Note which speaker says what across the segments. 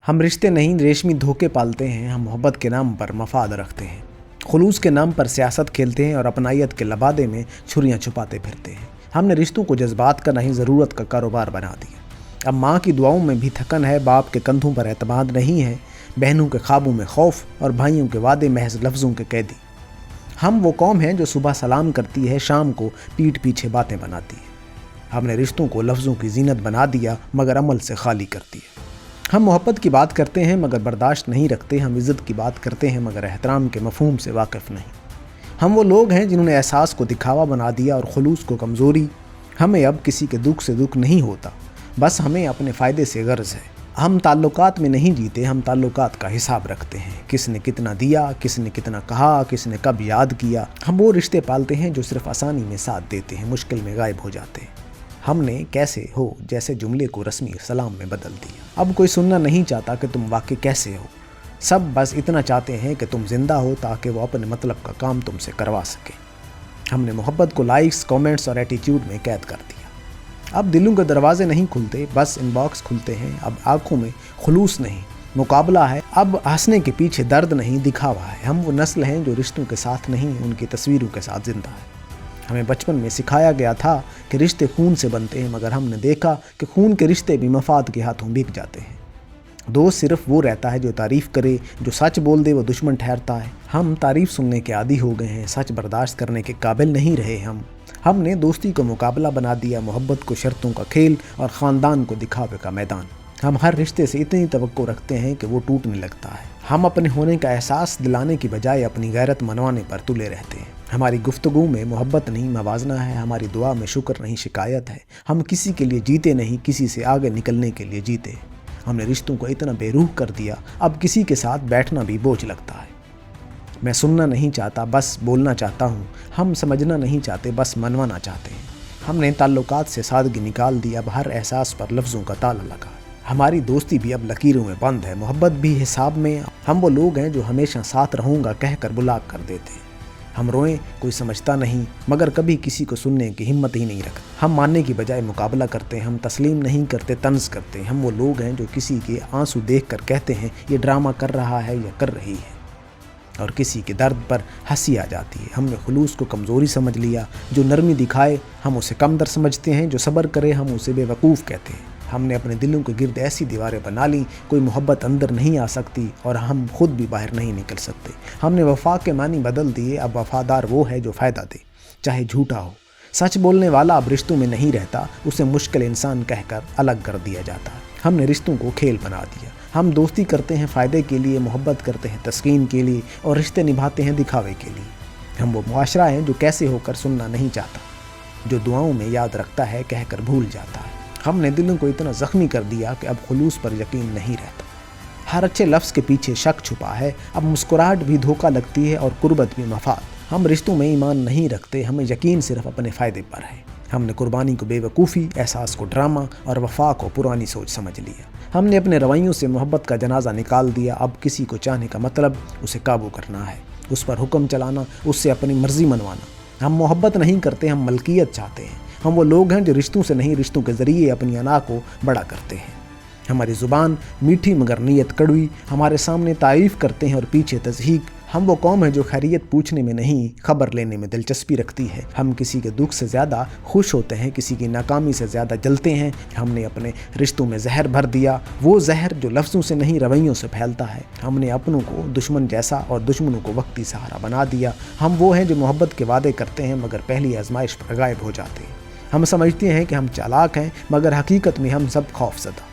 Speaker 1: ہم رشتے نہیں ریشمی دھوکے پالتے ہیں، ہم محبت کے نام پر مفاد رکھتے ہیں، خلوص کے نام پر سیاست کھیلتے ہیں اور اپنائیت کے لبادے میں چھریاں چھپاتے پھرتے ہیں۔ ہم نے رشتوں کو جذبات کا نہیں ضرورت کا کاروبار بنا دیا۔ اب ماں کی دعاؤں میں بھی تھکن ہے، باپ کے کندھوں پر اعتماد نہیں ہے، بہنوں کے خوابوں میں خوف اور بھائیوں کے وعدے محض لفظوں کے قیدی۔ ہم وہ قوم ہیں جو صبح سلام کرتی ہے، شام کو پیٹھ پیچھے باتیں بناتی ہے۔ ہم نے رشتوں کو لفظوں کی زینت بنا دیا مگر عمل سے خالی کر دیا۔ ہم محبت کی بات کرتے ہیں مگر برداشت نہیں رکھتے، ہم عزت کی بات کرتے ہیں مگر احترام کے مفہوم سے واقف نہیں۔ ہم وہ لوگ ہیں جنہوں نے احساس کو دکھاوا بنا دیا اور خلوص کو کمزوری۔ ہمیں اب کسی کے دکھ سے دکھ نہیں ہوتا، بس ہمیں اپنے فائدے سے غرض ہے۔ ہم تعلقات میں نہیں جیتے، ہم تعلقات کا حساب رکھتے ہیں، کس نے کتنا دیا، کس نے کتنا کہا، کس نے کب یاد کیا۔ ہم وہ رشتے پالتے ہیں جو صرف آسانی میں ساتھ دیتے ہیں، مشکل میں غائب ہو جاتے ہیں۔ ہم نے کیسے ہو جیسے جملے کو رسمی سلام میں بدل دیا۔ اب کوئی سننا نہیں چاہتا کہ تم واقعی کیسے ہو، سب بس اتنا چاہتے ہیں کہ تم زندہ ہو تاکہ وہ اپنے مطلب کا کام تم سے کروا سکے۔ ہم نے محبت کو لائکس، کامنٹس اور ایٹیٹیوڈ میں قید کر دیا۔ اب دلوں کے دروازے نہیں کھلتے، بس ان باکس کھلتے ہیں۔ اب آنکھوں میں خلوص نہیں، مقابلہ ہے۔ اب ہنسنے کے پیچھے درد نہیں، دکھاوا ہے۔ ہم وہ نسل ہیں جو رشتوں کے ساتھ نہیں، ان کی تصویروں کے ساتھ زندہ ہے۔ ہمیں بچپن میں سکھایا گیا تھا کہ رشتے خون سے بنتے ہیں، مگر ہم نے دیکھا کہ خون کے رشتے بھی مفاد کے ہاتھوں بک جاتے ہیں۔ دوست صرف وہ رہتا ہے جو تعریف کرے، جو سچ بول دے وہ دشمن ٹھہرتا ہے۔ ہم تعریف سننے کے عادی ہو گئے ہیں، سچ برداشت کرنے کے قابل نہیں رہے۔ ہم نے دوستی کو مقابلہ بنا دیا، محبت کو شرطوں کا کھیل اور خاندان کو دکھاوے کا میدان۔ ہم ہر رشتے سے اتنی توقع رکھتے ہیں کہ وہ ٹوٹنے لگتا ہے۔ ہم اپنے ہونے کا احساس دلانے کی بجائے اپنی غیرت منوانے پر تلے رہتے ہیں۔ ہماری گفتگو میں محبت نہیں موازنہ ہے، ہماری دعا میں شکر نہیں شکایت ہے۔ ہم کسی کے لیے جیتے نہیں، کسی سے آگے نکلنے کے لیے جیتے۔ ہم نے رشتوں کو اتنا بے روح کر دیا، اب کسی کے ساتھ بیٹھنا بھی بوجھ لگتا ہے۔ میں سننا نہیں چاہتا، بس بولنا چاہتا ہوں۔ ہم سمجھنا نہیں چاہتے، بس منوانا چاہتے ہیں۔ ہم نے تعلقات سے سادگی نکال دی، اب ہر احساس پر لفظوں کا تالا لگا۔ ہماری دوستی بھی اب لکیروں میں بند ہے، محبت بھی حساب میں۔ ہم وہ لوگ ہیں جو ہمیشہ ساتھ رہوں گا کہہ کر بلاک کر دیتے ہیں۔ ہم روئیں کوئی سمجھتا نہیں، مگر کبھی کسی کو سننے کی ہمت ہی نہیں رکھتے۔ ہم ماننے کی بجائے مقابلہ کرتے ہیں، ہم تسلیم نہیں کرتے، طنز کرتے ہیں۔ ہم وہ لوگ ہیں جو کسی کے آنسو دیکھ کر کہتے ہیں یہ ڈرامہ کر رہا ہے یا کر رہی ہے، اور کسی کے درد پر ہنسی آ جاتی ہے۔ ہم نے خلوص کو کمزوری سمجھ لیا، جو نرمی دکھائے ہم اسے کمتر سمجھتے ہیں، جو صبر کرے ہم اسے بے وقوف کہتے ہیں۔ ہم نے اپنے دلوں کے گرد ایسی دیواریں بنا لیں، کوئی محبت اندر نہیں آ سکتی اور ہم خود بھی باہر نہیں نکل سکتے۔ ہم نے وفا کے معنی بدل دیے، اب وفادار وہ ہے جو فائدہ دے، چاہے جھوٹا ہو۔ سچ بولنے والا اب رشتوں میں نہیں رہتا، اسے مشکل انسان کہہ کر الگ کر دیا جاتا ہے۔ ہم نے رشتوں کو کھیل بنا دیا۔ ہم دوستی کرتے ہیں فائدے کے لیے، محبت کرتے ہیں تسکین کے لیے، اور رشتے نبھاتے ہیں دکھاوے کے لیے۔ ہم وہ معاشرہ ہیں جو کیسے ہو کر سننا نہیں چاہتا، جو دعاؤں میں یاد رکھتا ہے کہہ کر بھول جاتا ہے۔ ہم نے دلوں کو اتنا زخمی کر دیا کہ اب خلوص پر یقین نہیں رہتا۔ ہر اچھے لفظ کے پیچھے شک چھپا ہے، اب مسکراہٹ بھی دھوکہ لگتی ہے اور قربت بھی مفاد۔ ہم رشتوں میں ایمان نہیں رکھتے، ہمیں یقین صرف اپنے فائدے پر ہے۔ ہم نے قربانی کو بے وقوفی، احساس کو ڈرامہ اور وفا کو پرانی سوچ سمجھ لیا۔ ہم نے اپنے رویوں سے محبت کا جنازہ نکال دیا، اب کسی کو چاہنے کا مطلب اسے قابو کرنا ہے، اس پر حکم چلانا، اس سے اپنی مرضی منوانا۔ ہم محبت نہیں کرتے، ہم ملکیت چاہتے ہیں۔ ہم وہ لوگ ہیں جو رشتوں سے نہیں، رشتوں کے ذریعے اپنی انا کو بڑا کرتے ہیں۔ ہماری زبان میٹھی مگر نیت کڑوی، ہمارے سامنے تعریف کرتے ہیں اور پیچھے تضحیق۔ ہم وہ قوم ہے جو خیریت پوچھنے میں نہیں، خبر لینے میں دلچسپی رکھتی ہے۔ ہم کسی کے دکھ سے زیادہ خوش ہوتے ہیں، کسی کی ناکامی سے زیادہ جلتے ہیں۔ ہم نے اپنے رشتوں میں زہر بھر دیا، وہ زہر جو لفظوں سے نہیں رویوں سے پھیلتا ہے۔ ہم نے اپنوں کو دشمن جیسا اور دشمنوں کو وقتی سہارا بنا دیا۔ ہم وہ ہیں جو محبت کے وعدے کرتے ہیں مگر پہلی آزمائش پر غائب ہو جاتے ہیں۔ ہم سمجھتے ہیں کہ ہم چالاک ہیں، مگر حقیقت میں ہم سب خوف زدہ،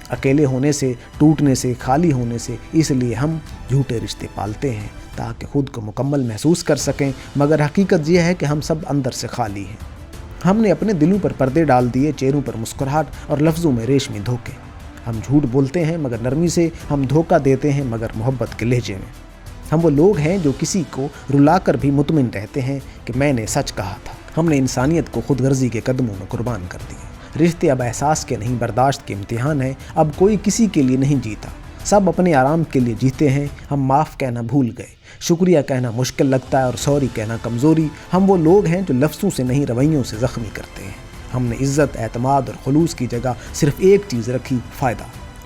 Speaker 1: اکیلے ہونے سے، ٹوٹنے سے، خالی ہونے سے۔ اس لیے ہم جھوٹے رشتے پالتے ہیں تاکہ خود کو مکمل محسوس کر سکیں، مگر حقیقت یہ ہے کہ ہم سب اندر سے خالی ہیں۔ ہم نے اپنے دلوں پر پردے ڈال دیے، چہروں پر مسکراہٹ اور لفظوں میں ریشمی دھوکے۔ ہم جھوٹ بولتے ہیں مگر نرمی سے، ہم دھوکہ دیتے ہیں مگر محبت کے لہجے میں۔ ہم وہ لوگ ہیں جو کسی کو رلا کر بھی مطمئن رہتے ہیں کہ میں نے سچ کہا تھا۔ ہم نے انسانیت کو خود غرضی کے قدموں میں قربان کر دیا۔ رشتے اب احساس کے نہیں، برداشت کے امتحان ہیں۔ اب کوئی کسی کے لیے نہیں جیتا، سب اپنے آرام کے لیے جیتے ہیں۔ ہم معاف کہنا بھول گئے، شکریہ کہنا مشکل لگتا ہے اور سوری کہنا کمزوری۔ ہم وہ لوگ ہیں جو لفظوں سے نہیں رویوں سے زخمی کرتے ہیں۔ ہم نے عزت، اعتماد اور خلوص کی جگہ صرف ایک چیز رکھی، فائدہ۔